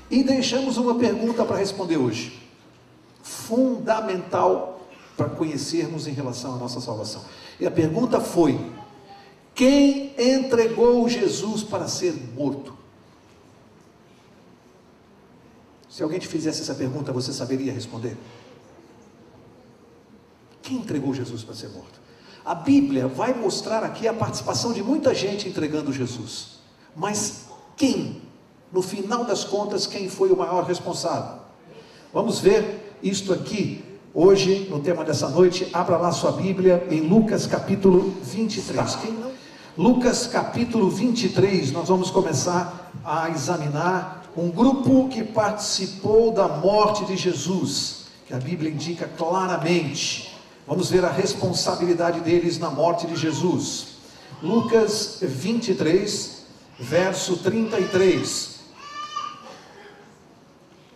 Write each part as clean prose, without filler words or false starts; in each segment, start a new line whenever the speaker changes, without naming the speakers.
E deixamos uma pergunta para responder hoje, fundamental para conhecermos em relação à nossa salvação. E a pergunta foi: quem entregou Jesus para ser morto? Se alguém te fizesse essa pergunta, você saberia responder? Quem entregou Jesus para ser morto? A Bíblia vai mostrar aqui a participação de muita gente entregando Jesus. Mas quem? No final das contas, quem foi o maior responsável? Vamos ver isto aqui, hoje, no tema dessa noite. Abra lá sua Bíblia em Lucas capítulo 23. Lucas capítulo 23, nós vamos começar a examinar um grupo que participou da morte de Jesus, que a Bíblia indica claramente. Vamos ver a responsabilidade deles na morte de Jesus. Lucas 23, verso 33.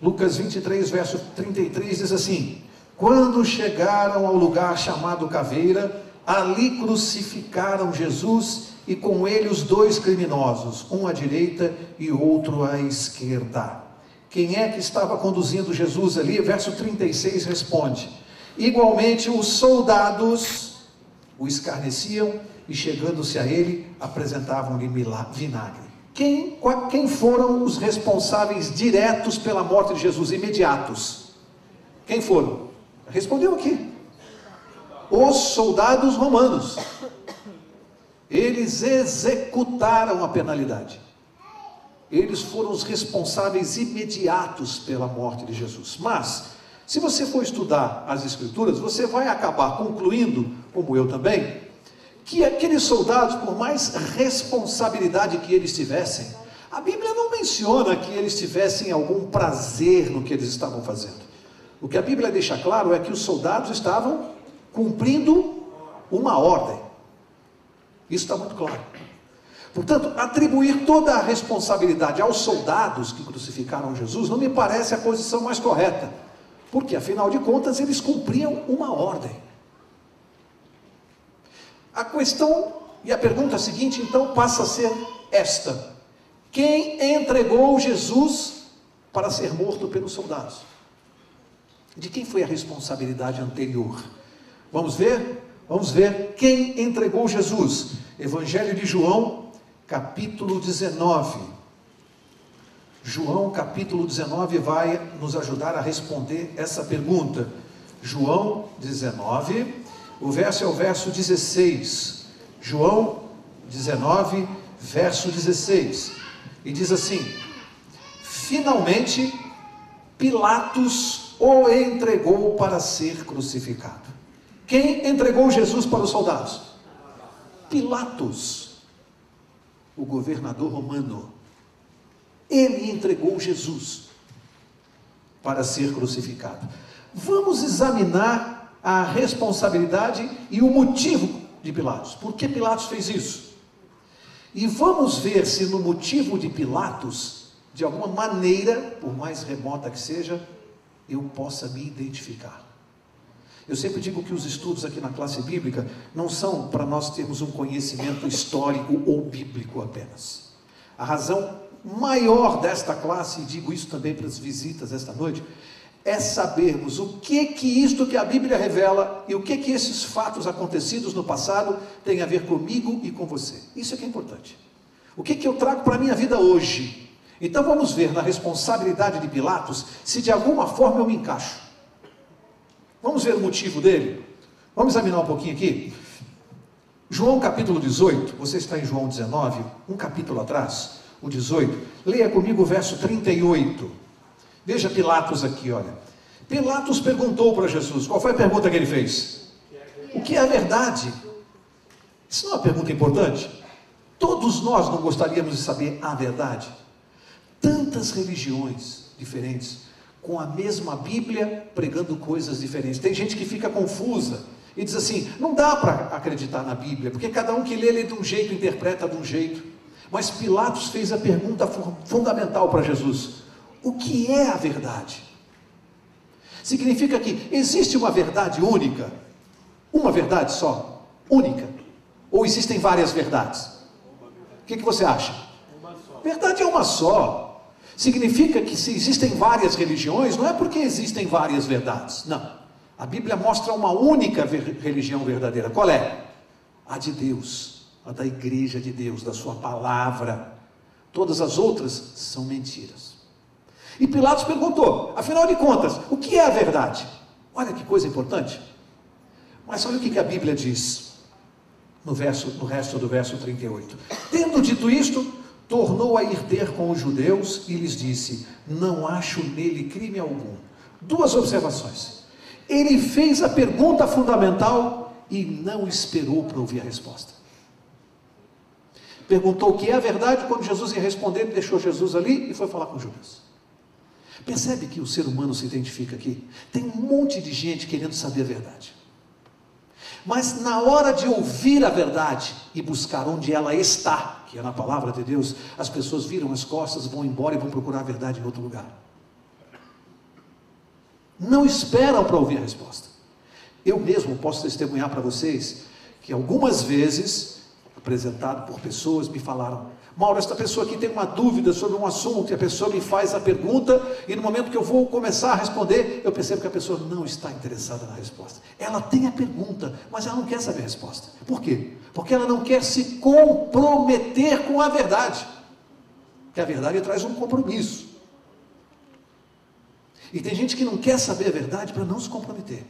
Lucas 23, verso 33 diz assim: quando chegaram ao lugar chamado Caveira, ali crucificaram Jesus e com ele os dois criminosos, um à direita e outro à esquerda. Quem é que estava conduzindo Jesus ali? Verso 36 responde: igualmente os soldados o escarneciam e chegando-se a ele, apresentavam-lhe vinagre. Quem foram os responsáveis diretos pela morte de Jesus, imediatos? Quem foram? Respondeu aqui: os soldados romanos. Eles executaram a penalidade. Eles foram os responsáveis imediatos pela morte de Jesus. Mas, se você for estudar as Escrituras, você vai acabar concluindo, como eu também, que aqueles soldados, por mais responsabilidade que eles tivessem, a Bíblia não menciona que eles tivessem algum prazer no que eles estavam fazendo. O que a Bíblia deixa claro é que os soldados estavam cumprindo uma ordem. Isso está muito claro. Portanto, atribuir toda a responsabilidade aos soldados que crucificaram Jesus não me parece a posição mais correta, porque afinal de contas eles cumpriam uma ordem. A questão e a pergunta seguinte então passa a ser esta: quem entregou Jesus para ser morto pelos soldados? De quem foi a responsabilidade anterior? Vamos ver? Vamos ver quem entregou Jesus. Evangelho de João, capítulo 19. João, capítulo 19, vai nos ajudar a responder essa pergunta. João 19, o verso é o verso 16. João 19, verso 16. E diz assim: finalmente, Pilatos o entregou para ser crucificado. Quem entregou Jesus para os soldados? Pilatos, o governador romano. Ele entregou Jesus para ser crucificado. Vamos examinar a responsabilidade e o motivo de Pilatos. Por que Pilatos fez isso? E vamos ver se no motivo de Pilatos, de alguma maneira, por mais remota que seja, eu possa me identificar. Eu sempre digo que os estudos aqui na classe bíblica não são para nós termos um conhecimento histórico ou bíblico apenas. A razão maior desta classe, e digo isso também para as visitas esta noite, é sabermos o que isto que a Bíblia revela e o que esses fatos acontecidos no passado têm a ver comigo e com você. Isso é que é importante. O que eu trago para a minha vida hoje? Então vamos ver na responsabilidade de Pilatos se de alguma forma eu me encaixo. Vamos ver o motivo dele? Vamos examinar um pouquinho aqui. João capítulo 18, você está em João 19, um capítulo atrás, o 18. Leia comigo o verso 38. Veja Pilatos aqui, olha. Pilatos perguntou para Jesus, qual foi a pergunta que ele fez? O que é a verdade? Isso não é uma pergunta importante? Todos nós não gostaríamos de saber a verdade? Tantas religiões diferentes, com a mesma Bíblia, pregando coisas diferentes. Tem gente que fica confusa e diz assim, não dá para acreditar na Bíblia, porque cada um que lê de um jeito, interpreta de um jeito. Mas Pilatos fez a pergunta fundamental para Jesus: o que é a verdade? Significa que existe uma verdade única? Uma verdade só? Única? Ou existem várias verdades? O que você acha? Verdade é uma só. significa que se existem várias religiões, não é porque existem várias verdades, não. A Bíblia mostra uma única religião verdadeira. Qual é? A de Deus, a da igreja de Deus, da sua palavra. Todas as outras são mentiras. E Pilatos perguntou, afinal de contas, o que é a verdade? Olha que coisa importante. Mas olha o que a Bíblia diz no resto do verso 38. Tendo dito isto, tornou a ir ter com os judeus e lhes disse, não acho nele crime algum. Duas observações. Ele fez a pergunta fundamental e não esperou para ouvir a resposta. Perguntou o que é a verdade, quando Jesus ia responder, ele deixou Jesus ali e foi falar com Judas. Percebe que o ser humano se identifica aqui? Tem um monte de gente querendo saber a verdade. Mas na hora de ouvir a verdade e buscar onde ela está, que é na palavra de Deus, as pessoas viram as costas, vão embora e vão procurar a verdade em outro lugar. Não esperam para ouvir a resposta. Eu mesmo posso testemunhar para vocês que algumas vezes, apresentado por pessoas, me falaram, Mauro, esta pessoa aqui tem uma dúvida sobre um assunto, e a pessoa me faz a pergunta, e no momento que eu vou começar a responder, eu percebo que a pessoa não está interessada na resposta. Ela tem a pergunta, mas ela não quer saber a resposta. Por quê? Porque ela não quer se comprometer com a verdade. Porque a verdade traz um compromisso. E tem gente que não quer saber a verdade para não se comprometer.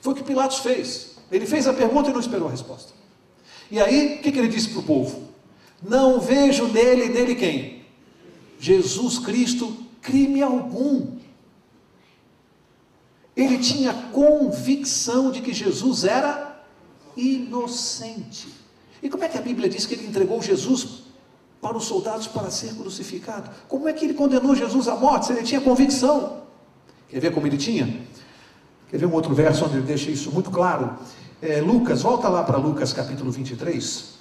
Foi o que Pilatos fez. Ele fez a pergunta e não esperou a resposta. E aí, o que ele disse para o povo? Não vejo nele quem? Jesus Cristo, crime algum. Ele tinha convicção de que Jesus era inocente. E como é que a Bíblia diz que ele entregou Jesus para os soldados para ser crucificado? Como é que ele condenou Jesus à morte se ele tinha convicção? Quer ver como ele tinha? Quer ver um outro verso onde ele deixa isso muito claro? Lucas, volta lá para Lucas capítulo 23.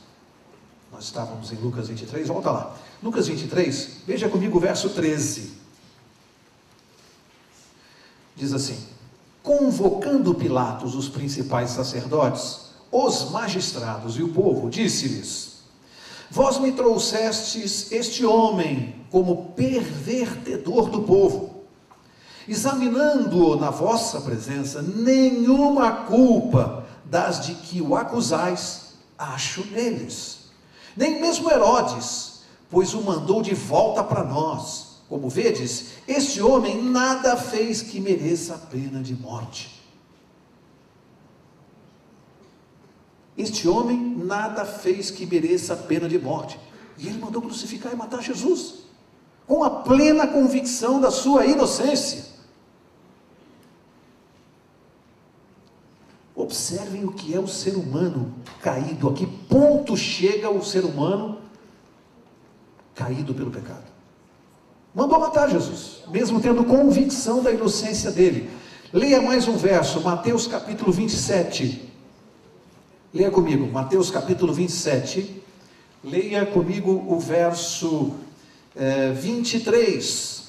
Nós estávamos em Lucas 23, volta lá. Lucas 23, veja comigo o verso 13. Diz assim: convocando Pilatos os principais sacerdotes, os magistrados e o povo, disse-lhes: vós me trouxestes este homem como pervertedor do povo, examinando-o na vossa presença, nenhuma culpa das de que o acusais acho neles, nem mesmo Herodes, pois o mandou de volta para nós. Como vedes, este homem nada fez que mereça a pena de morte. Este homem nada fez que mereça a pena de morte. E ele mandou crucificar e matar Jesus, com a plena convicção da sua inocência. Observem o que é o ser humano caído, a que ponto chega o ser humano caído pelo pecado. Mandou matar Jesus, mesmo tendo convicção da inocência dele. Leia mais um verso, Mateus capítulo 27. Leia comigo, Mateus capítulo 27. Leia comigo o verso 23.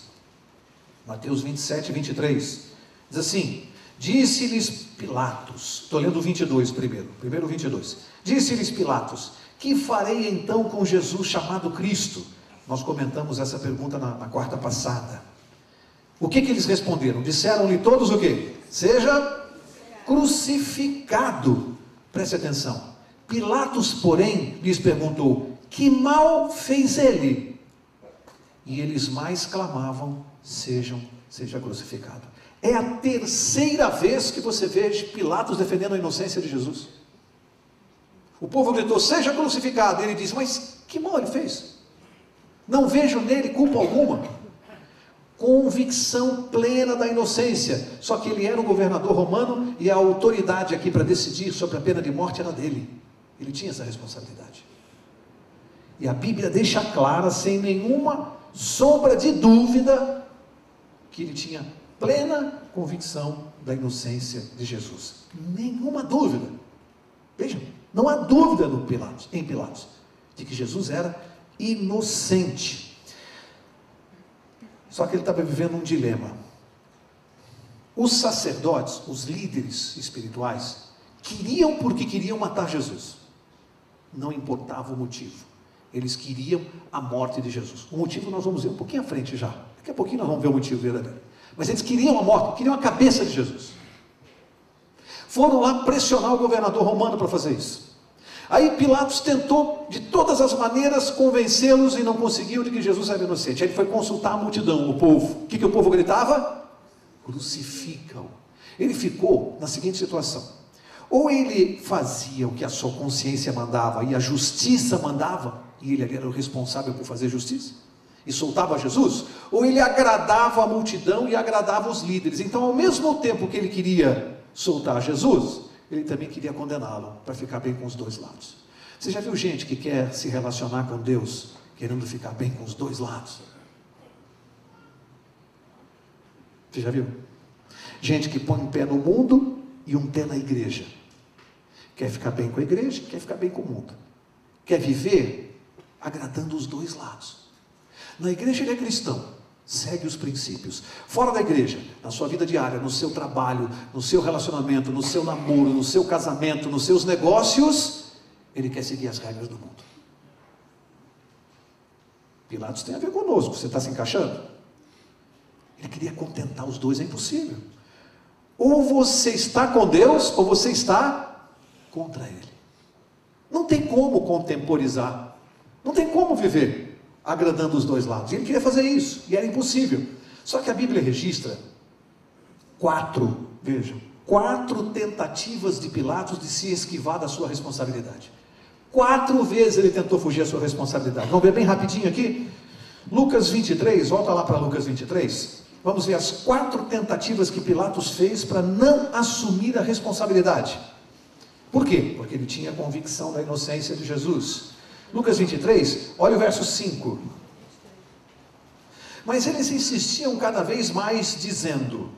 Mateus 27, 23. Diz assim: disse-lhes Pilatos, estou lendo o 22 primeiro 22. Disse-lhes Pilatos: que farei então com Jesus chamado Cristo? Nós comentamos essa pergunta na quarta passada. O que eles responderam? Disseram-lhe todos o quê? Seja crucificado. Preste atenção. Pilatos, porém, lhes perguntou: que mal fez ele? E eles mais clamavam: seja crucificado. É a terceira vez que você vê Pilatos defendendo a inocência de Jesus. O povo gritou: seja crucificado. E ele disse: mas que mal ele fez? Não vejo nele culpa alguma. Convicção plena da inocência. Só que ele era um governador romano e a autoridade aqui para decidir sobre a pena de morte era dele. Ele tinha essa responsabilidade. E a Bíblia deixa clara, sem nenhuma sombra de dúvida, que ele tinha plena convicção da inocência de Jesus. Nenhuma dúvida. Vejam, não há dúvida em Pilatos de que Jesus era inocente. Só que ele estava vivendo um dilema. Os sacerdotes, os líderes espirituais, queriam porque queriam matar Jesus. Não importava o motivo. Eles queriam a morte de Jesus. O motivo nós vamos ver um pouquinho à frente já. Daqui a pouquinho nós vamos ver o motivo verdadeiro. Mas eles queriam a morte, queriam a cabeça de Jesus. Foram lá pressionar o governador romano para fazer isso. Aí Pilatos tentou de todas as maneiras convencê-los e não conseguiu de que Jesus era inocente. Aí ele foi consultar a multidão, o povo. O que o povo gritava? Crucifica-o. Ele ficou na seguinte situação: ou ele fazia o que a sua consciência mandava e a justiça mandava, e ele era o responsável por fazer justiça, e soltava Jesus, ou ele agradava a multidão e agradava os líderes. Então, ao mesmo tempo que ele queria soltar Jesus, ele também queria condená-lo, para ficar bem com os dois lados. Você já viu gente que quer se relacionar com Deus, querendo ficar bem com os dois lados? Você já viu? Gente que põe um pé no mundo e um pé na igreja. Quer ficar bem com a igreja, quer ficar bem com o mundo. Quer viver agradando os dois lados. Na igreja ele é cristão, segue os princípios. Fora da igreja, na sua vida diária, no seu trabalho, no seu relacionamento, no seu namoro, no seu casamento, nos seus negócios, ele quer seguir as regras do mundo. Pilatos tem a ver conosco, você está se encaixando? Ele queria contentar os dois, é impossível. Ou você está com Deus, ou você está contra Ele. Não tem como contemporizar, não tem como viver agradando os dois lados. Ele queria fazer isso, e era impossível. Só que a Bíblia registra quatro tentativas de Pilatos de se esquivar da sua responsabilidade. 4 vezes ele tentou fugir da sua responsabilidade. Vamos ver bem rapidinho aqui? Lucas 23, volta lá para Lucas 23. Vamos ver as 4 tentativas que Pilatos fez para não assumir a responsabilidade. Por quê? Porque ele tinha convicção da inocência de Jesus. Lucas 23, olha o verso 5. Mas eles insistiam cada vez mais, dizendo: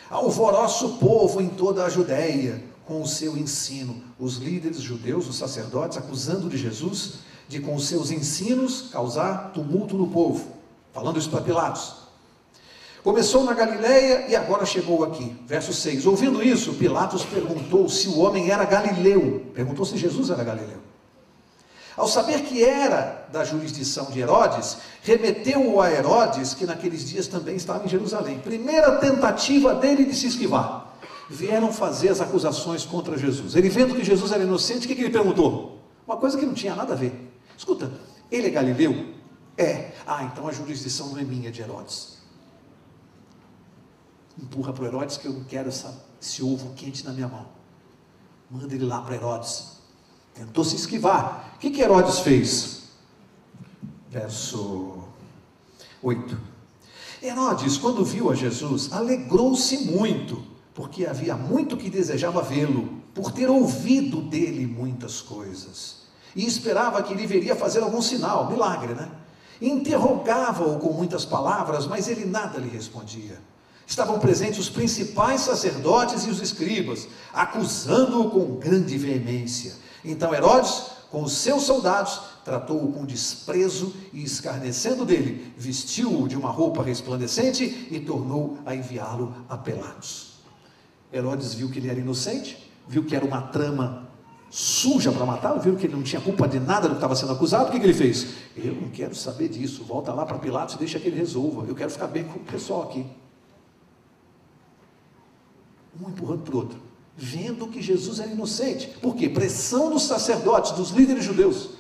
alvoroça o povo em toda a Judéia com o seu ensino. Os líderes judeus, os sacerdotes, acusando de Jesus de com os seus ensinos causar tumulto no povo. Falando isso para Pilatos. Começou na Galileia e agora chegou aqui. Verso 6. Ouvindo isso, Pilatos perguntou se o homem era galileu. Perguntou se Jesus era galileu. Ao saber que era da jurisdição de Herodes, remeteu-o a Herodes, que naqueles dias também estava em Jerusalém. Primeira tentativa dele de se esquivar. Vieram fazer as acusações contra Jesus. Ele vendo que Jesus era inocente, o que ele perguntou? Uma coisa que não tinha nada a ver. Escuta, ele é galileu? É. Ah, então a jurisdição não é minha, é de Herodes. Empurra para o Herodes que eu não quero esse ovo quente na minha mão. Manda ele lá para Herodes. Tentou se esquivar. O que Herodes fez? Verso 8. Herodes, quando viu a Jesus, alegrou-se muito, porque havia muito que desejava vê-lo, por ter ouvido dele muitas coisas. E esperava que ele viria fazer algum sinal, milagre, né? Interrogava-o com muitas palavras, mas ele nada lhe respondia. Estavam presentes os principais sacerdotes e os escribas, acusando-o com grande veemência. Então Herodes, com os seus soldados, tratou-o com desprezo e, escarnecendo dele, vestiu-o de uma roupa resplandecente e tornou a enviá-lo a Pilatos. Herodes viu que ele era inocente, viu que era uma trama suja para matá-lo, viu que ele não tinha culpa de nada do que estava sendo acusado. O que ele fez? Eu não quero saber disso, volta lá para Pilatos e deixa que ele resolva, eu quero ficar bem com o pessoal aqui. Um empurrando para o outro, vendo que Jesus era inocente. Por quê? Pressão dos sacerdotes, dos líderes judeus,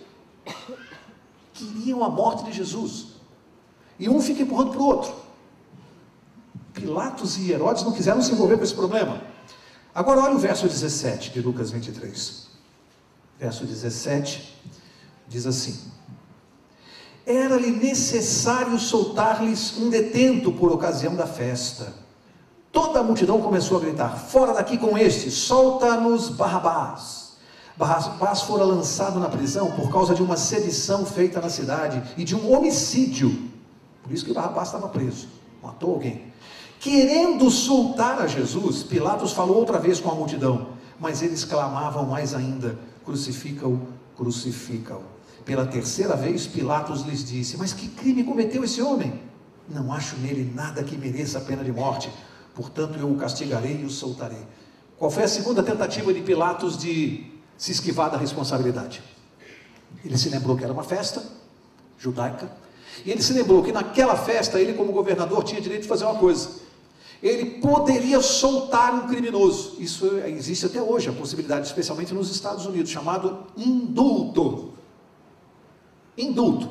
queriam a morte de Jesus, e um fica empurrando para o outro. Pilatos e Herodes não quiseram se envolver com esse problema. Agora olha o verso 17 de Lucas 23. Verso 17 diz assim: era-lhe necessário soltar-lhes um detento por ocasião da festa. Toda a multidão começou a gritar: fora daqui com este, solta-nos Barrabás. Barrabás fora lançado na prisão por causa de uma sedição feita na cidade e de um homicídio. Por isso que Barrabás estava preso, matou alguém. Querendo soltar a Jesus, Pilatos falou outra vez com a multidão, mas eles clamavam mais ainda: crucifica-o, crucifica-o. Pela terceira vez Pilatos lhes disse: mas que crime cometeu esse homem? Não acho nele nada que mereça a pena de morte. Portanto, eu o castigarei e o soltarei. Qual foi a segunda tentativa de Pilatos de se esquivar da responsabilidade? Ele se lembrou que era uma festa, judaica, e ele se lembrou que naquela festa, ele como governador tinha direito de fazer uma coisa. Ele poderia soltar um criminoso. Isso existe até hoje, a possibilidade, especialmente nos Estados Unidos, chamado indulto. Indulto.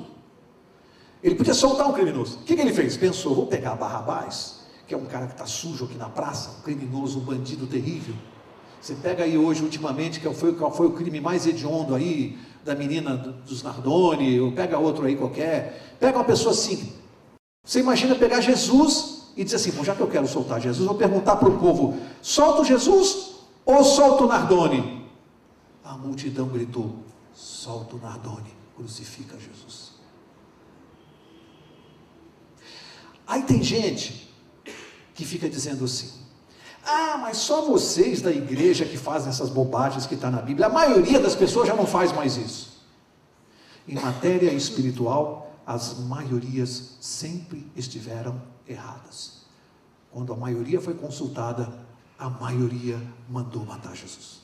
Ele podia soltar um criminoso. O que ele fez? Pensou, vou pegar Barrabás, que é um cara que está sujo aqui na praça, um criminoso, um bandido terrível. Você pega aí hoje, ultimamente, qual foi o crime mais hediondo aí, da menina dos Nardoni, ou pega outro aí qualquer, pega uma pessoa assim. Você imagina pegar Jesus e dizer assim, bom, já que eu quero soltar Jesus, vou perguntar para o povo, solta o Jesus ou solta o Nardoni? A multidão gritou, solta o Nardoni, crucifica Jesus. Aí tem gente que fica dizendo assim, mas só vocês da igreja que fazem essas bobagens que está na Bíblia, a maioria das pessoas já não faz mais isso. Em matéria espiritual, as maiorias sempre estiveram erradas. Quando a maioria foi consultada, a maioria mandou matar Jesus.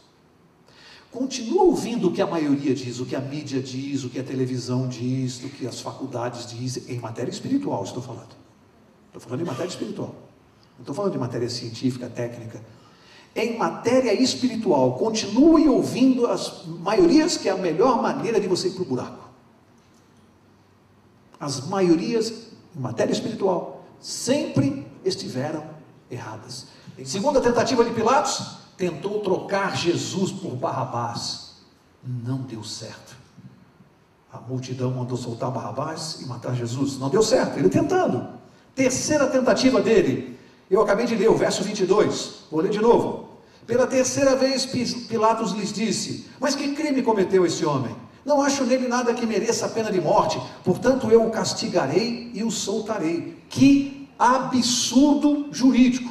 Continua ouvindo o que a maioria diz, o que a mídia diz, o que a televisão diz, o que as faculdades dizem, em matéria espiritual estou falando. Estou falando em matéria espiritual. Não estou falando de matéria científica, técnica. Em matéria espiritual, continue ouvindo as maiorias, que é a melhor maneira de você ir para o buraco. As maiorias, em matéria espiritual, sempre estiveram erradas. Em segunda tentativa de Pilatos, tentou trocar Jesus por Barrabás. Não deu certo. A multidão mandou soltar Barrabás e matar Jesus. Não deu certo, ele tentando. Terceira tentativa dele, eu acabei de ler o verso 22, vou ler de novo. Pela terceira vez Pilatos lhes disse, mas que crime cometeu esse homem? Não acho nele nada que mereça a pena de morte, portanto eu o castigarei e o soltarei. Que absurdo jurídico.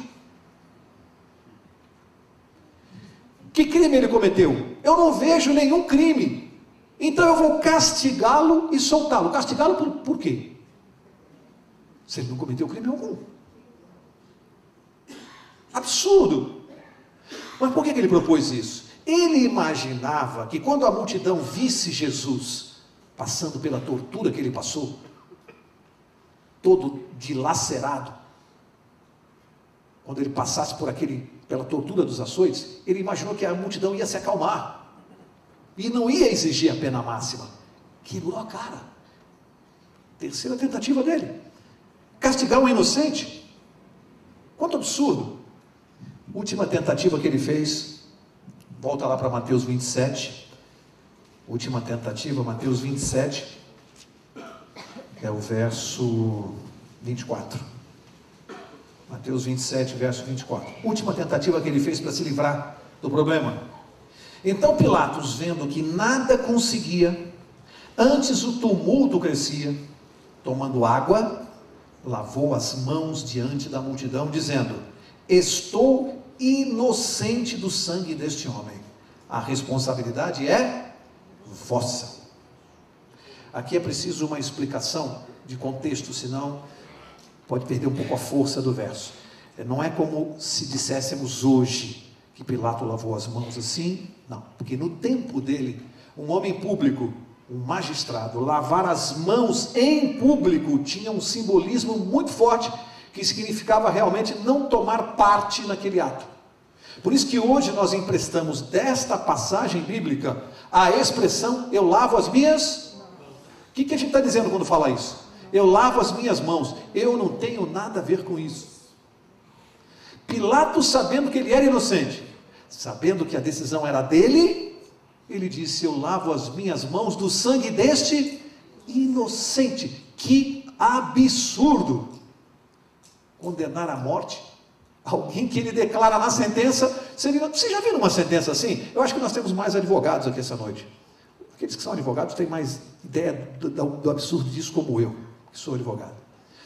Que crime ele cometeu? Eu não vejo nenhum crime, então eu vou castigá-lo e soltá-lo. Castigá-lo por quê? Se ele não cometeu crime algum. Absurdo. Mas por que ele propôs isso? Ele imaginava que quando a multidão visse Jesus passando pela tortura que ele passou, todo dilacerado, quando ele passasse pela tortura dos açoites, ele imaginou que a multidão ia se acalmar e não ia exigir a pena máxima. Quebrou a cara. Terceira tentativa dele. Castigar um inocente? Quanto absurdo. Última tentativa que ele fez, volta lá para Mateus 27, última tentativa, Mateus 27, que é o verso 24. Mateus 27, verso 24. Última tentativa que ele fez para se livrar do problema. Então Pilatos, vendo que nada conseguia, antes o tumulto crescia, tomando água, lavou as mãos diante da multidão, dizendo, estou inocente do sangue deste homem, a responsabilidade é vossa. Aqui é preciso uma explicação de contexto, senão pode perder um pouco a força do verso. Não é como se disséssemos hoje que Pilatos lavou as mãos assim, não, porque no tempo dele, um homem público, um magistrado, lavar as mãos em público tinha um simbolismo muito forte, que significava realmente não tomar parte naquele ato. Por isso que hoje nós emprestamos desta passagem bíblica a expressão, eu lavo as minhas... O que a gente está dizendo quando fala isso? Eu lavo as minhas mãos, eu não tenho nada a ver com isso. Pilatos, sabendo que ele era inocente, sabendo que a decisão era dele, ele disse, eu lavo as minhas mãos do sangue deste inocente. Que absurdo! Condenar à morte alguém que ele declara na sentença. Você já viu uma sentença assim? Eu acho que nós temos mais advogados aqui essa noite. Aqueles que são advogados têm mais ideia do absurdo disso, como eu, que sou advogado.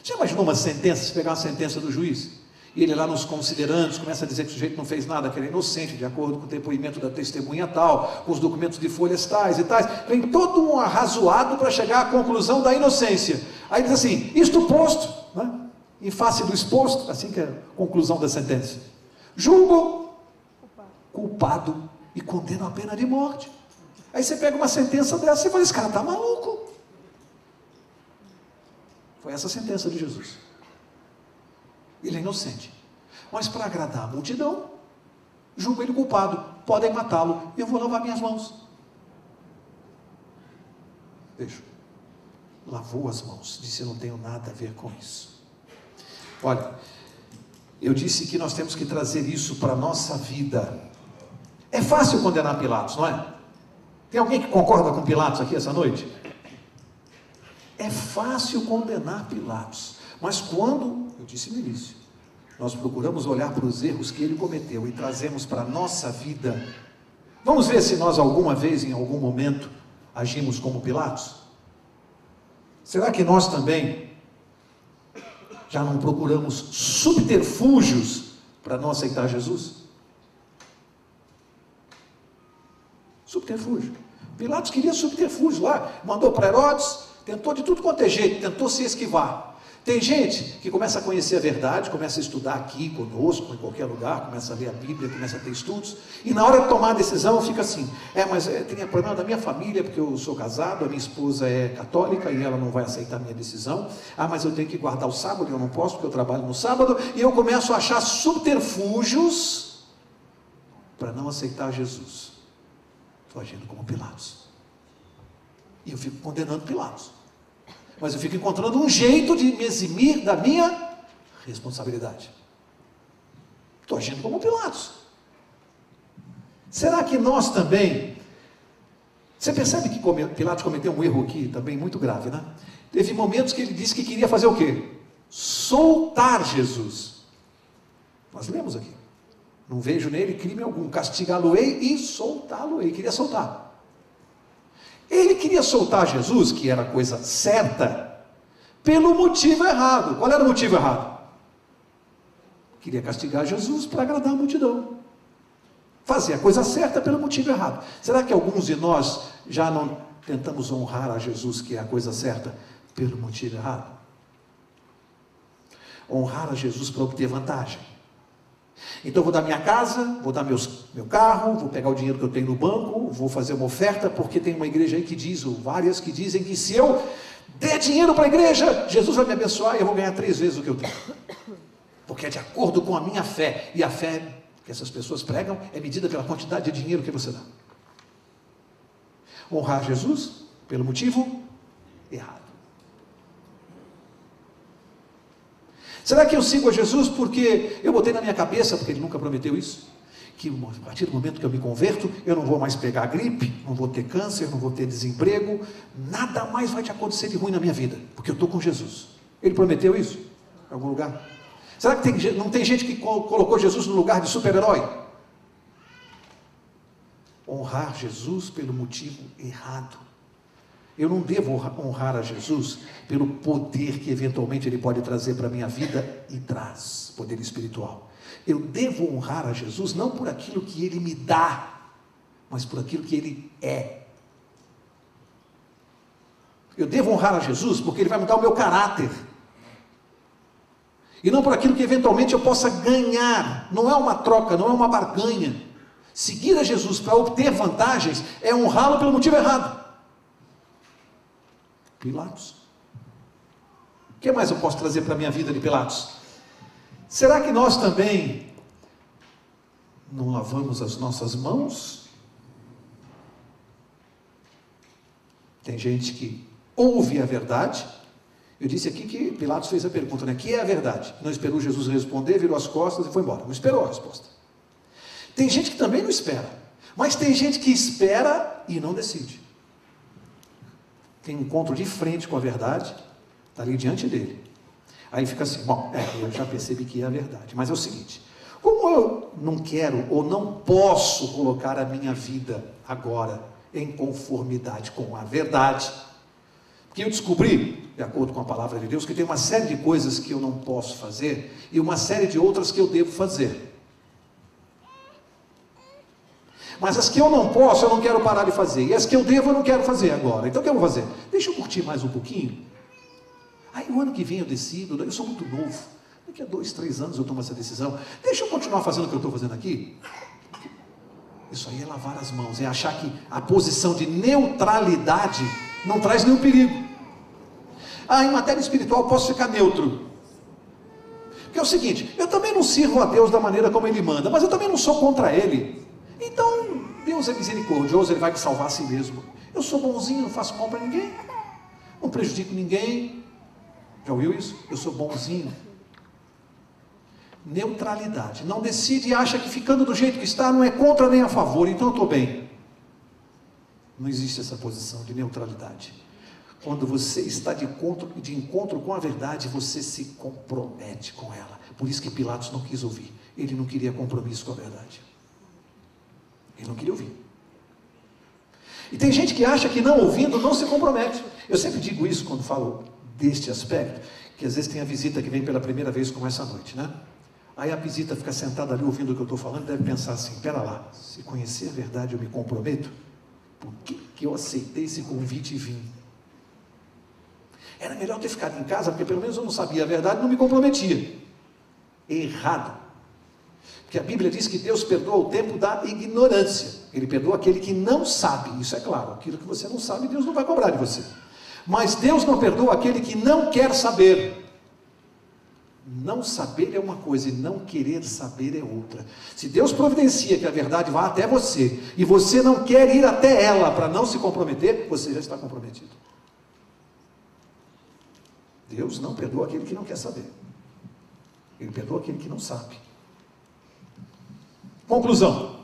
Você imaginou uma sentença, se pegar uma sentença do juiz, e ele lá nos considerandos começa a dizer que o sujeito não fez nada, que ele é inocente, de acordo com o depoimento da testemunha tal, com os documentos de folhas tais e tais, vem todo um arrazoado para chegar à conclusão da inocência. Aí diz assim, isto posto, né? Em face do exposto, assim que é a conclusão da sentença, julgo culpado e condeno a pena de morte. Aí você pega uma sentença dessa e fala, esse cara está maluco. Foi essa a sentença de Jesus. Ele é inocente. Mas para agradar a multidão, julgo ele culpado. Podem matá-lo. Eu vou lavar minhas mãos. Veja. Lavou as mãos. Disse: eu não tenho nada a ver com isso. Olha, eu disse que nós temos que trazer isso para a nossa vida. É fácil condenar Pilatos, não é? Tem alguém que concorda com Pilatos aqui essa noite? É fácil condenar Pilatos. Mas quando, eu disse no início, nós procuramos olhar para os erros que ele cometeu e trazemos para a nossa vida, vamos ver se nós alguma vez, em algum momento, agimos como Pilatos? Será que nós também já não procuramos subterfúgios para não aceitar Jesus? Subterfúgio. Pilatos queria subterfúgio lá, mandou para Herodes, tentou de tudo quanto é jeito, tentou se esquivar. Tem gente que começa a conhecer a verdade, começa a estudar aqui conosco, em qualquer lugar, começa a ler a Bíblia, começa a ter estudos, e na hora de tomar a decisão fica assim: tem problema da minha família, porque eu sou casado, a minha esposa é católica e ela não vai aceitar a minha decisão. Mas eu tenho que guardar o sábado, eu não posso porque eu trabalho no sábado, e eu começo a achar subterfúgios para não aceitar Jesus. Estou agindo como Pilatos. E eu fico condenando Pilatos. Mas eu fico encontrando um jeito de me eximir da minha responsabilidade. Estou agindo como Pilatos. Será que nós também... Você percebe que Pilatos cometeu um erro aqui também muito grave, né? Teve momentos que ele disse que queria fazer o quê? Soltar Jesus. Nós lemos aqui. Não vejo nele crime algum. Castigá-lo-ei e soltá-lo-ei. Queria soltar. Ele queria soltar Jesus, que era a coisa certa, pelo motivo errado. Qual era o motivo errado? Queria castigar Jesus para agradar a multidão. Fazer a coisa certa pelo motivo errado. Será que alguns de nós já não tentamos honrar a Jesus, que é a coisa certa, pelo motivo errado? Honrar a Jesus para obter vantagem. Então vou dar minha casa, vou dar meu carro, vou pegar o dinheiro que eu tenho no banco, vou fazer uma oferta, porque tem uma igreja aí que diz, ou várias que dizem que se eu der dinheiro para a igreja, Jesus vai me abençoar e eu vou ganhar 3 vezes o que eu tenho. Porque é de acordo com a minha fé, e a fé que essas pessoas pregam é medida pela quantidade de dinheiro que você dá. Honrar Jesus pelo motivo errado. Será que eu sigo a Jesus porque eu botei na minha cabeça, porque ele nunca prometeu isso, que a partir do momento que eu me converto, eu não vou mais pegar gripe, não vou ter câncer, não vou ter desemprego, nada mais vai te acontecer de ruim na minha vida, porque eu estou com Jesus. Ele prometeu isso? Em algum lugar? Será que não tem gente que colocou Jesus no lugar de super-herói? Honrar Jesus pelo motivo errado. Eu não devo honrar a Jesus pelo poder que eventualmente Ele pode trazer para a minha vida e traz, poder espiritual. Eu devo honrar a Jesus não por aquilo que Ele me dá, mas por aquilo que Ele é. Eu devo honrar a Jesus porque Ele vai mudar o meu caráter. E não por aquilo que eventualmente eu possa ganhar. Não é uma troca, não é uma barganha. Seguir a Jesus para obter vantagens é honrá-lo pelo motivo errado. Pilatos. O que mais eu posso trazer para a minha vida de Pilatos? Será que nós também não lavamos as nossas mãos? Tem gente que ouve a verdade. Eu disse aqui que Pilatos fez a pergunta, né? Que é a verdade? Não esperou Jesus responder, virou as costas e foi embora. Não esperou a resposta. Tem gente que também não espera. Mas tem gente que espera e não decide. Tem um encontro de frente com a verdade, está ali diante dele. Aí fica assim, eu já percebi que é a verdade, mas é o seguinte, como eu não quero ou não posso colocar a minha vida agora em conformidade com a verdade, porque eu descobri, de acordo com a palavra de Deus, que tem uma série de coisas que eu não posso fazer e uma série de outras que eu devo fazer. Mas as que eu não posso, eu não quero parar de fazer. E as que eu devo, eu não quero fazer agora. Então o que eu vou fazer? Deixa eu curtir mais um pouquinho. Aí o ano que vem eu decido, eu sou muito novo. Daqui a 2, 3 anos eu tomo essa decisão. Deixa eu continuar fazendo o que eu estou fazendo aqui. Isso aí é lavar as mãos, é achar que a posição de neutralidade não traz nenhum perigo. em matéria espiritual posso ficar neutro. Porque é o seguinte, eu também não sirvo a Deus da maneira como Ele manda, mas eu também não sou contra Ele. Então, Deus é misericordioso, Ele vai me salvar a si mesmo. Eu sou bonzinho, não faço mal para ninguém, não prejudico ninguém. Já ouviu isso? Eu sou bonzinho. Neutralidade. Não decide e acha que ficando do jeito que está não é contra nem a favor, então eu estou bem. Não existe essa posição de neutralidade. Quando você está de encontro com a verdade, você se compromete com ela. Por isso que Pilatos não quis ouvir. Ele não queria compromisso com a verdade. Ele não queria ouvir. E tem gente que acha que não ouvindo não se compromete. Eu sempre digo isso quando falo deste aspecto, que às vezes tem a visita que vem pela primeira vez como essa noite, né? Aí a visita fica sentada ali ouvindo o que eu estou falando e deve pensar assim, pera lá, se conhecer a verdade eu me comprometo? Por que eu aceitei esse convite e vim? Era melhor ter ficado em casa, porque pelo menos eu não sabia a verdade e não me comprometia. Errado. Porque a Bíblia diz que Deus perdoa o tempo da ignorância. Ele perdoa aquele que não sabe, isso é claro. Aquilo que você não sabe, Deus não vai cobrar de você. Mas Deus não perdoa aquele que não quer saber. Não saber é uma coisa e não querer saber é outra. Se Deus providencia que a verdade vá até você e você não quer ir até ela para não se comprometer, você já está comprometido. Deus não perdoa aquele que não quer saber. Ele perdoa aquele que não sabe. Conclusão.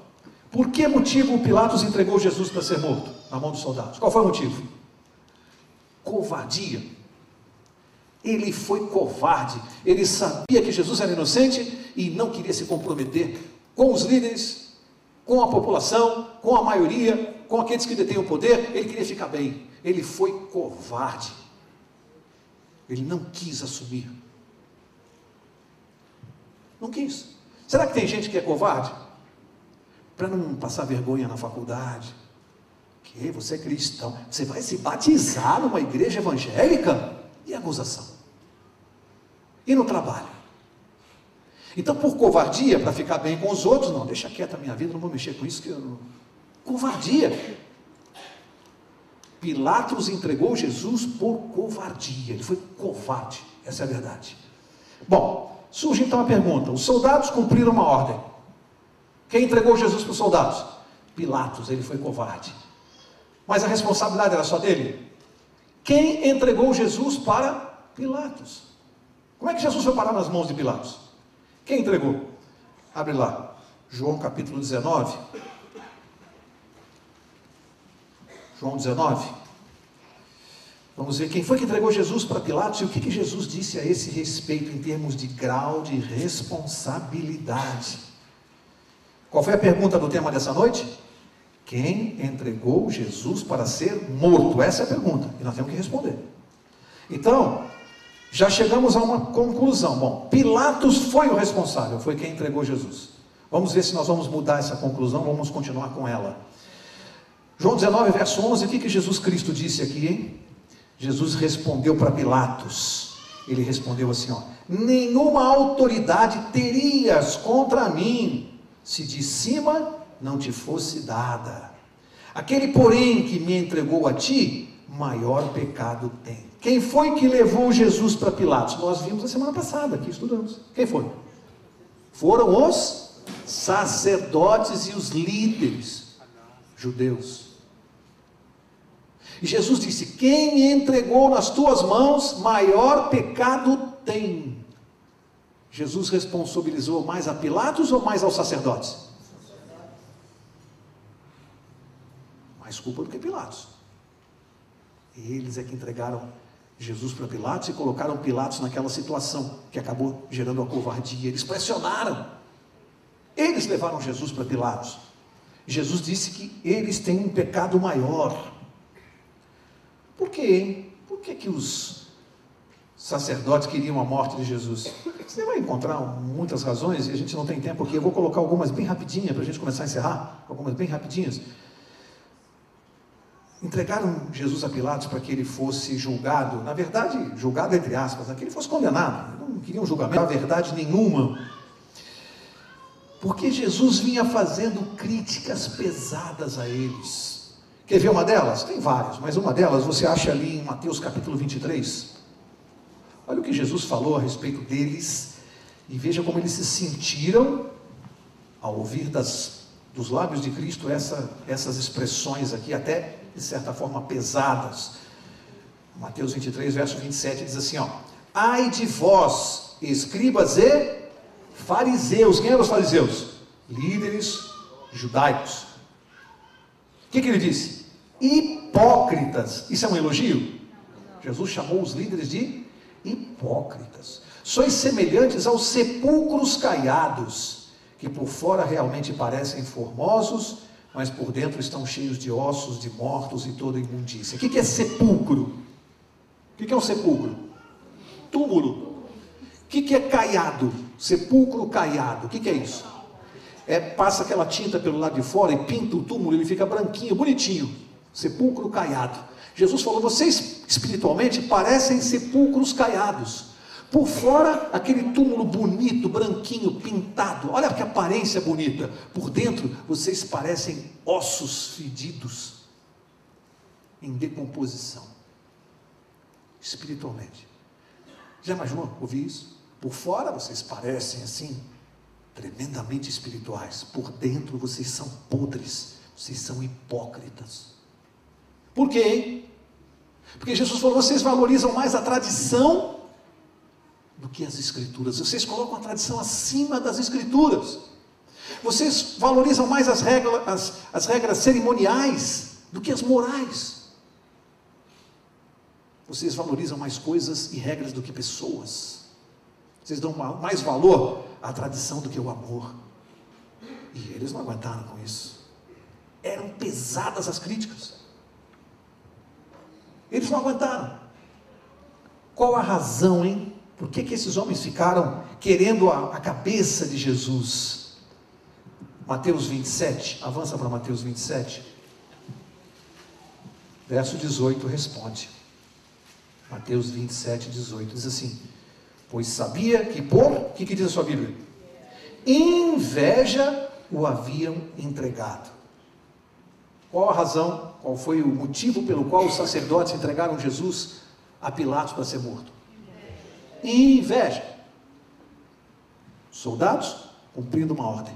Por que motivo Pilatos entregou Jesus para ser morto na mão dos soldados? Qual foi o motivo? Covardia. Ele foi covarde. Ele sabia que Jesus era inocente e não queria se comprometer com os líderes, com a população, com a maioria, com aqueles que detêm o poder. Ele queria ficar bem. Ele foi covarde. Ele não quis assumir. Não quis. Será que tem gente que é covarde? Para não passar vergonha na faculdade. Que você é cristão. Você vai se batizar numa igreja evangélica? E a acusação? E no trabalho? Então, por covardia, para ficar bem com os outros, não, deixa quieta a minha vida, não vou mexer com isso. Que eu... Covardia. Pilatos entregou Jesus por covardia. Ele foi covarde. Essa é a verdade. Bom, surge então a pergunta. Os soldados cumpriram uma ordem. Quem entregou Jesus para os soldados? Pilatos, ele foi covarde. Mas a responsabilidade era só dele? Quem entregou Jesus para Pilatos? Como é que Jesus foi parar nas mãos de Pilatos? Quem entregou? Abre lá, João capítulo 19. João 19. Vamos ver quem foi que entregou Jesus para Pilatos e o que Jesus disse a esse respeito em termos de grau de responsabilidade. Qual foi a pergunta do tema dessa noite? Quem entregou Jesus para ser morto? Essa é a pergunta, e nós temos que responder. Então, já chegamos a uma conclusão. Bom, Pilatos foi o responsável, foi quem entregou Jesus. Vamos ver se nós vamos mudar essa conclusão, vamos continuar com ela. João 19, verso 11, o que Jesus Cristo disse aqui, hein? Jesus respondeu para Pilatos. Ele respondeu assim, ó: nenhuma autoridade terias contra mim, se de cima não te fosse dada. Aquele, porém, que me entregou a ti, maior pecado tem. Quem foi que levou Jesus para Pilatos? Nós vimos a semana passada, aqui estudamos. Quem foi? Foram os sacerdotes e os líderes judeus. E Jesus disse: quem me entregou nas tuas mãos, maior pecado tem. Jesus responsabilizou mais a Pilatos ou mais aos sacerdotes? Mais culpa do que Pilatos. Eles é que entregaram Jesus para Pilatos e colocaram Pilatos naquela situação que acabou gerando a covardia. Eles pressionaram. Eles levaram Jesus para Pilatos. Jesus disse que eles têm um pecado maior. Por quê, hein? Por que os sacerdotes queriam a morte de Jesus? Você vai encontrar muitas razões, e a gente não tem tempo aqui. Eu vou colocar algumas bem rapidinhas, para a gente começar a encerrar. Algumas bem rapidinhas. Entregaram Jesus a Pilatos para que ele fosse julgado, na verdade, julgado entre aspas, para que ele fosse condenado. Não queriam julgamento, não havia verdade nenhuma. Porque Jesus vinha fazendo críticas pesadas a eles. Quer ver uma delas? Tem várias, mas uma delas você acha ali em Mateus capítulo 23. Olha o que Jesus falou a respeito deles, e veja como eles se sentiram ao ouvir dos lábios de Cristo essas expressões aqui, até de certa forma pesadas. Mateus 23, verso 27 diz assim, ó: ai de vós, escribas e fariseus. Quem eram os fariseus? Líderes judaicos. O que ele disse? Hipócritas. Isso é um elogio? Jesus chamou os líderes de hipócritas. Sois semelhantes aos sepulcros caiados, que por fora realmente parecem formosos, mas por dentro estão cheios de ossos, de mortos e toda imundícia. O que é sepulcro? O que é um sepulcro? Túmulo. O que é caiado? Sepulcro caiado. O que é isso? Passa aquela tinta pelo lado de fora e pinta o túmulo, ele fica branquinho, bonitinho. Sepulcro caiado. Jesus falou, vocês espiritualmente parecem sepulcros caiados. Por fora, aquele túmulo bonito, branquinho, pintado. Olha que aparência bonita. Por dentro, vocês parecem ossos fedidos, em decomposição. Espiritualmente. Já imaginou ouvir isso? Por fora, vocês parecem assim, tremendamente espirituais. Por dentro, vocês são podres. Vocês são hipócritas. Por quê, hein? Porque Jesus falou, vocês valorizam mais a tradição do que as escrituras. Vocês colocam a tradição acima das escrituras. Vocês valorizam mais as regras cerimoniais do que as morais. Vocês valorizam mais coisas e regras do que pessoas. Vocês dão mais valor à tradição do que ao amor. E eles não aguentaram com isso. Eram pesadas as críticas. Eles não aguentaram. Qual a razão, hein? Por que esses homens ficaram querendo a cabeça de Jesus? Mateus 27, avança para Mateus 27. Verso 18 responde. Mateus 27, 18, diz assim: pois sabia que o que diz a sua Bíblia? Inveja o haviam entregado. Qual a razão, qual foi o motivo pelo qual os sacerdotes entregaram Jesus a Pilatos para ser morto? Inveja. Soldados cumprindo uma ordem.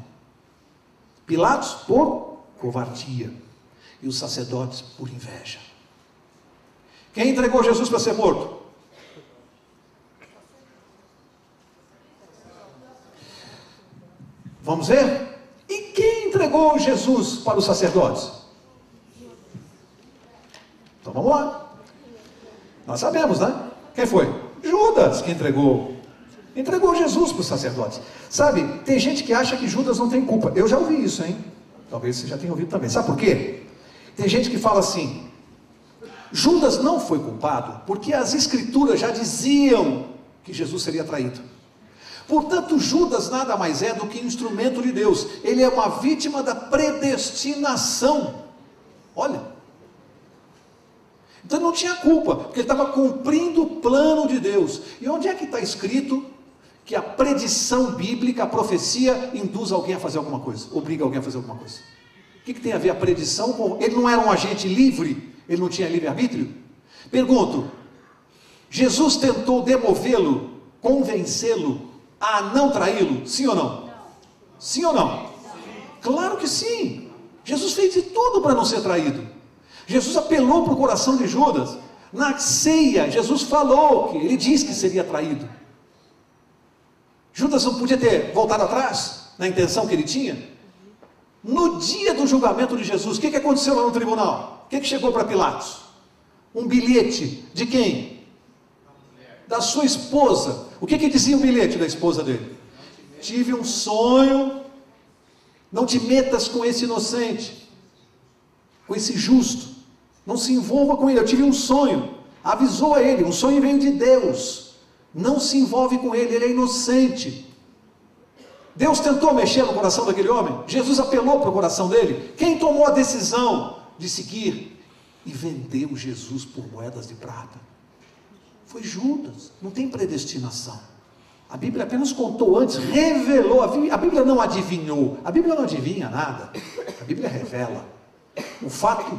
Pilatos por covardia. E os sacerdotes por inveja. Quem entregou Jesus para ser morto? Vamos ver? E quem entregou Jesus para os sacerdotes? Então vamos lá. Nós sabemos, né? Quem foi? Judas que entregou Jesus para os sacerdotes. Sabe, tem gente que acha que Judas não tem culpa. Eu já ouvi isso, hein? Talvez você já tenha ouvido também. Sabe por quê? Tem gente que fala assim: Judas não foi culpado porque as escrituras já diziam que Jesus seria traído. Portanto, Judas nada mais é do que instrumento de Deus. Ele é uma vítima da predestinação. Olha. Então não tinha culpa, porque ele estava cumprindo o plano de Deus. E onde é que está escrito que a predição bíblica, a profecia, induz alguém a fazer alguma coisa? Obriga alguém a fazer alguma coisa? O que tem a ver a predição com... Ele não era um agente livre? Ele não tinha livre-arbítrio? Pergunto, Jesus tentou demovê-lo, convencê-lo a não traí-lo? Sim ou não? Sim ou não? Claro que sim. Jesus fez de tudo para não ser traído. Jesus apelou para o coração de Judas. Na ceia, Jesus falou que ele disse que seria traído. Judas não podia ter voltado atrás na intenção que ele tinha. No dia do julgamento de Jesus, o que aconteceu lá no tribunal? O que chegou para Pilatos? Um bilhete de quem? Da sua esposa. O que dizia o bilhete da esposa dele? Tive um sonho, não te metas com esse inocente, com esse justo, não se envolva com ele. Eu tive um sonho, avisou a ele, um sonho veio de Deus, não se envolve com ele é inocente. Deus tentou mexer no coração daquele homem, Jesus apelou para o coração dele. Quem tomou a decisão de seguir e vendeu Jesus por moedas de prata? Foi Judas. Não tem predestinação. A Bíblia apenas contou antes, revelou. A Bíblia não adivinhou. A Bíblia não adivinha nada. A Bíblia revela. O fato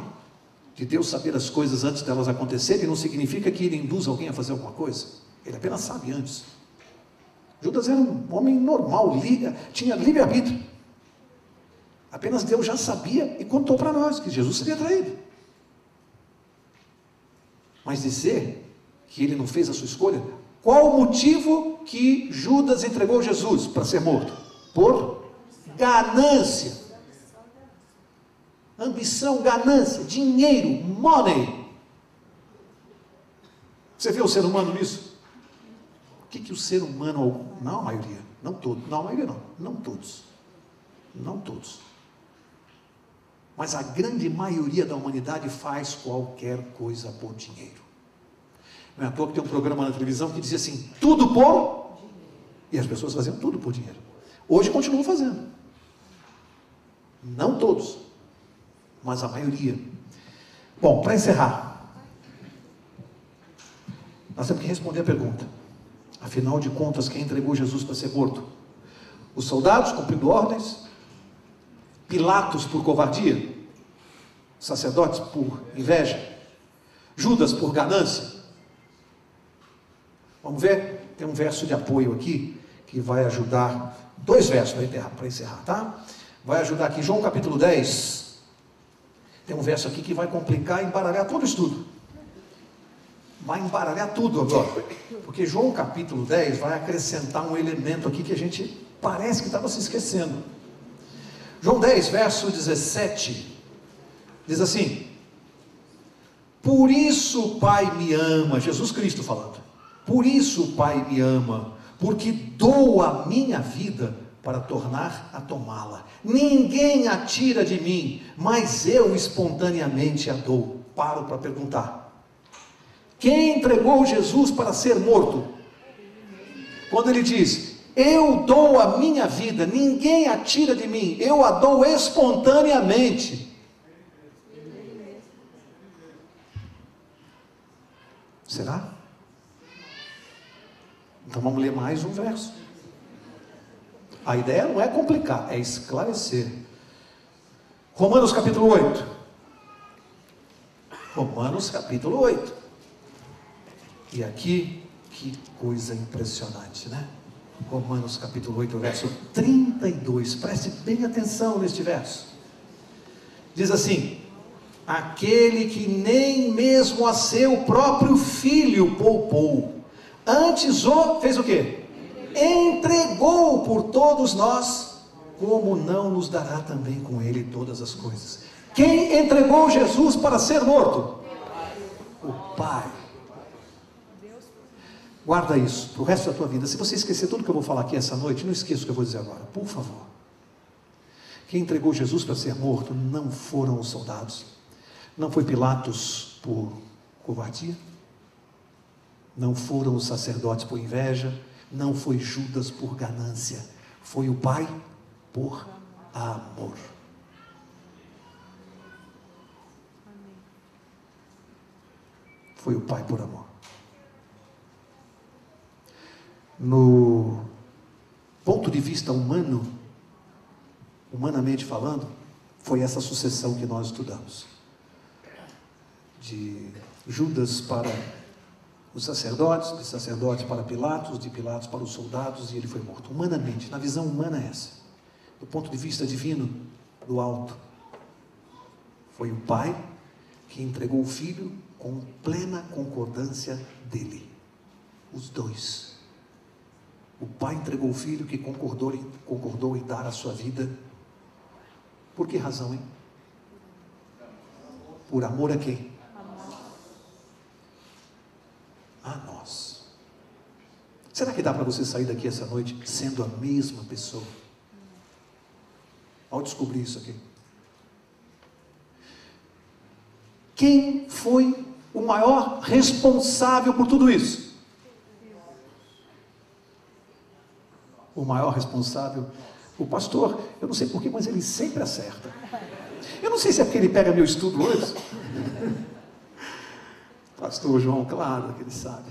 de Deus saber as coisas antes delas acontecerem não significa que Ele induz alguém a fazer alguma coisa. Ele apenas sabe antes. Judas era um homem normal, tinha livre-arbítrio. Apenas Deus já sabia e contou para nós que Jesus seria traído. Mas dizer que ele não fez a sua escolha, qual o motivo que Judas entregou Jesus para ser morto? Por ganância. Ambição, ganância, dinheiro, money. Você vê o ser humano nisso? O que o ser humano, não a maioria, não todos, não a maioria não todos, mas a grande maioria da humanidade faz qualquer coisa por dinheiro. Não é à toa que tem um programa na televisão que dizia assim, tudo por... E as pessoas faziam tudo por dinheiro. Hoje continuam fazendo. Não todos, mas a maioria. Bom, para encerrar, nós temos que responder a pergunta. Afinal de contas, quem entregou Jesus para ser morto? Os soldados cumprindo ordens? Pilatos por covardia? Sacerdotes por inveja? Judas por ganância? Vamos ver? Tem um verso de apoio aqui, que vai ajudar, 2 versos para encerrar, tá? Vai ajudar aqui, João capítulo 10, tem um verso aqui que vai complicar e embaralhar todo o estudo. Vai embaralhar tudo agora, porque João capítulo 10 vai acrescentar um elemento aqui que a gente parece que estava se esquecendo. João 10, verso 17, diz assim, por isso o Pai me ama, Jesus Cristo falando, por isso o Pai me ama, porque dou a minha vida para tornar a tomá-la. Ninguém a tira de mim, mas eu espontaneamente a dou. Paro para perguntar. Quem entregou Jesus para ser morto? Quando ele diz, eu dou a minha vida, ninguém a tira de mim, eu a dou espontaneamente. Será? Então vamos ler mais um verso. A ideia não é complicar, é esclarecer. Romanos capítulo 8. Romanos capítulo 8. E aqui, que coisa impressionante, né? Romanos capítulo 8, verso 32. Preste bem atenção neste verso. Diz assim, aquele que nem mesmo a seu próprio filho poupou, antes fez o quê? Entregou por todos nós, como não nos dará também com ele todas as coisas? Quem entregou Jesus para ser morto? O Pai. Guarda isso para o resto da tua vida. Se você esquecer tudo que eu vou falar aqui essa noite, não esqueça o que eu vou dizer agora, por favor. Quem entregou Jesus para ser morto não foram os soldados, não foi Pilatos por covardia, não foram os sacerdotes por inveja, não foi Judas por ganância, foi o Pai por amor. Foi o Pai por amor. No ponto de vista humano, humanamente falando, foi essa sucessão que nós estudamos. De Judas para os sacerdotes, de sacerdotes para Pilatos, de Pilatos para os soldados, e ele foi morto. Humanamente, na visão humana é essa. Do ponto de vista divino, do alto, foi o Pai que entregou o Filho com plena concordância dele. Os dois. O Pai entregou o Filho que concordou em dar a sua vida. Por que razão, hein? Por amor a quem? A nós. Será que dá para você sair daqui essa noite sendo a mesma pessoa? Ao descobrir isso aqui. Quem foi o maior responsável por tudo isso? O maior responsável, o pastor, eu não sei porquê, mas ele sempre acerta. Eu não sei se é porque ele pega meu estudo hoje. Pastor João, claro que ele sabe.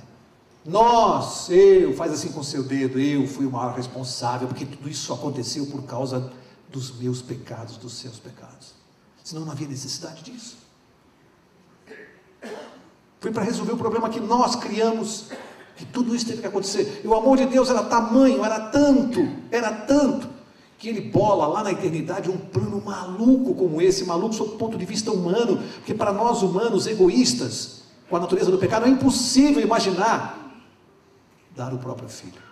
Faz assim com o seu dedo, eu fui o maior responsável, porque tudo isso aconteceu por causa dos meus pecados, dos seus pecados. Senão não havia necessidade disso. Foi para resolver o problema que nós criamos que tudo isso teve que acontecer. E o amor de Deus era tamanho, era tanto, que ele bola lá na eternidade um plano maluco como esse, maluco sob o ponto de vista humano, porque para nós humanos egoístas, com a natureza do pecado, é impossível imaginar dar o próprio filho.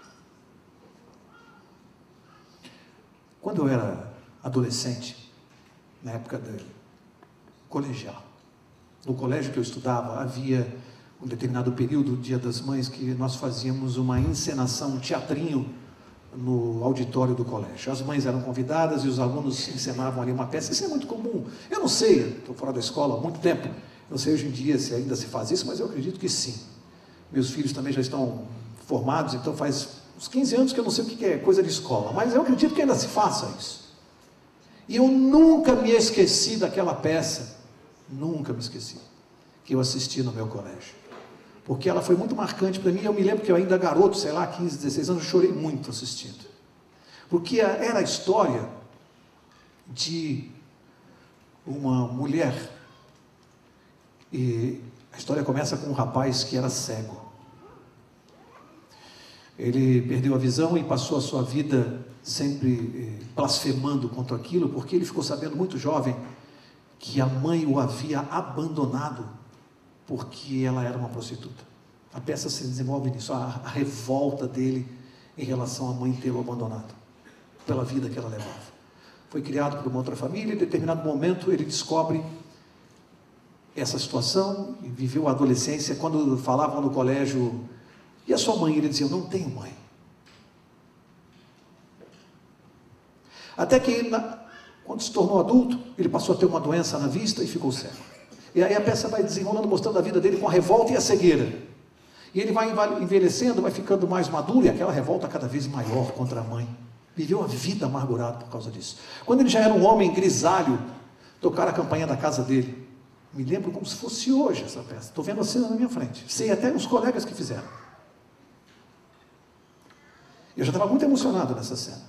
Quando eu era adolescente, na época do colegial, no colégio que eu estudava, havia um determinado período, Dia das Mães, que nós fazíamos uma encenação, um teatrinho no auditório do colégio. As mães eram convidadas e os alunos encenavam ali uma peça. Isso é muito comum. Eu não sei, estou fora da escola há muito tempo, não sei hoje em dia se ainda se faz isso, mas eu acredito que sim. Meus filhos também já estão formados, então faz uns 15 anos que eu não sei o que é coisa de escola, mas eu acredito que ainda se faça isso. E eu nunca me esqueci daquela peça, nunca me esqueci, que eu assisti no meu colégio. Porque ela foi muito marcante para mim. Eu me lembro que eu ainda garoto, sei lá, 15, 16 anos, eu chorei muito assistindo. Porque era a história de uma mulher. E a história começa com um rapaz que era cego. Ele perdeu a visão e passou a sua vida sempre blasfemando contra aquilo, porque ele ficou sabendo muito jovem que a mãe o havia abandonado porque ela era uma prostituta. A peça se desenvolve nisso, a revolta dele em relação à mãe tê-lo abandonado, pela vida que ela levava. Foi criado por uma outra família, e em determinado momento ele descobre essa situação, e viveu a adolescência. Quando falavam no colégio, e a sua mãe? Ele dizia, eu não tenho mãe. Até que, quando se tornou adulto, ele passou a ter uma doença na vista e ficou cego. E aí a peça vai desenrolando, mostrando a vida dele com a revolta e a cegueira. E ele vai envelhecendo, vai ficando mais maduro, e aquela revolta cada vez maior contra a mãe. Viveu a vida amargurada por causa disso. Quando ele já era um homem grisalho, tocaram a campainha da casa dele. Me lembro como se fosse hoje essa peça. Estou vendo a cena na minha frente. Sei até os colegas que fizeram. Eu já estava muito emocionado nessa cena.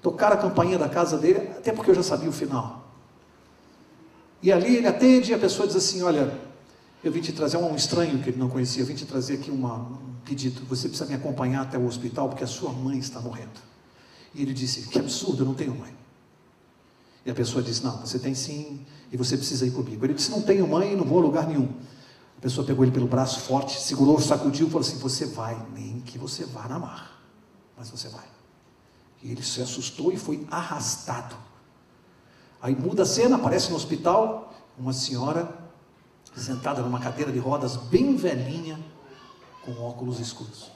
Tocaram a campainha da casa dele, até porque eu já sabia o final. E ali ele atende e a pessoa diz assim, olha, eu vim te trazer um estranho que ele não conhecia, eu vim te trazer aqui um pedido, você precisa me acompanhar até o hospital porque a sua mãe está morrendo. E ele disse, que absurdo, eu não tenho mãe. E a pessoa disse, não, você tem sim, e você precisa ir comigo. Ele disse, não tenho mãe e não vou a lugar nenhum. A pessoa pegou ele pelo braço forte, segurou, sacudiu e falou assim, você vai, nem que você vá na mar, mas você vai. E ele se assustou e foi arrastado. Aí muda a cena, aparece no hospital, uma senhora sentada numa cadeira de rodas, bem velhinha, com óculos escuros.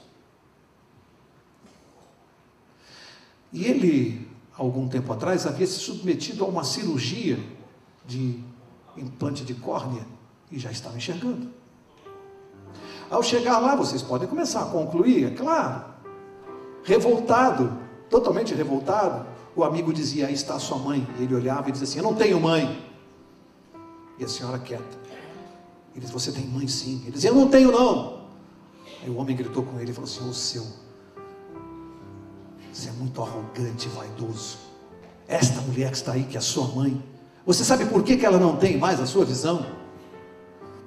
E ele, algum tempo atrás, havia se submetido a uma cirurgia de implante de córnea e já estava enxergando. Ao chegar lá, vocês podem começar a concluir, é claro, revoltado, totalmente revoltado. O amigo dizia, aí está a sua mãe. E ele olhava e dizia assim, eu não tenho mãe. E a senhora quieta. Ele disse, você tem mãe sim. Ele dizia, eu não tenho não. Aí o homem gritou com ele e falou assim, você é muito arrogante e vaidoso. Esta mulher que está aí, que é a sua mãe, você sabe por que ela não tem mais a sua visão?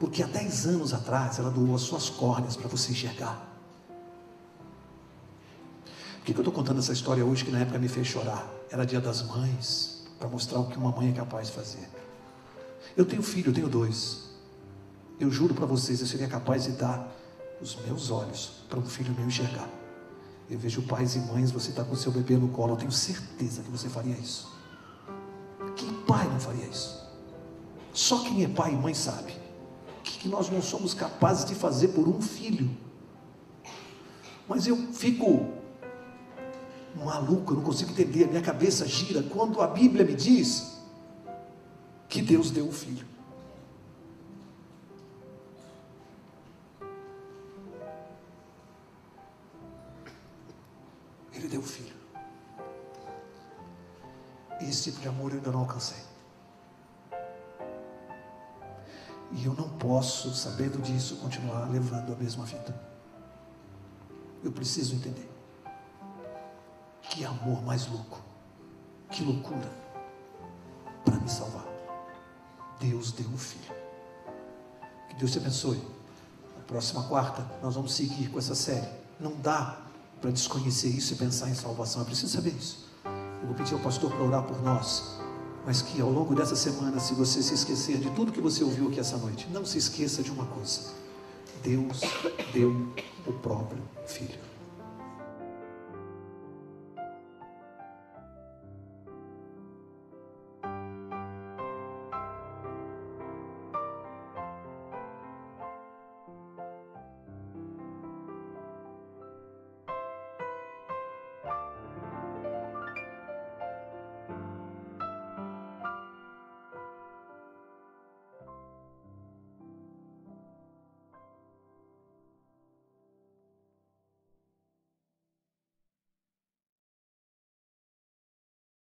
Porque há 10 anos atrás ela doou as suas córneas para você enxergar. Por que eu estou contando essa história hoje, que na época me fez chorar? Era Dia das Mães, para mostrar o que uma mãe é capaz de fazer. Eu tenho filho, eu tenho 2. Eu juro para vocês, eu seria capaz de dar os meus olhos para um filho meu enxergar. Eu vejo pais e mães, você está com seu bebê no colo, eu tenho certeza que você faria isso. Que pai não faria isso? Só quem é pai e mãe sabe o que nós não somos capazes de fazer por um filho. Mas eu fico maluco, eu não consigo entender, a minha cabeça gira quando a Bíblia me diz que Deus deu o filho. Ele deu o filho. Esse tipo de amor eu ainda não alcancei. E eu não posso, sabendo disso, continuar levando a mesma vida. Eu preciso entender. Que amor mais louco, que loucura, para me salvar. Deus deu um filho. Que Deus te abençoe. Próxima quarta, nós vamos seguir com essa série. Não dá para desconhecer isso e pensar em salvação, é preciso saber isso. Eu vou pedir ao pastor para orar por nós, mas que ao longo dessa semana, se você se esquecer de tudo que você ouviu aqui essa noite, não se esqueça de uma coisa: Deus deu o próprio Filho.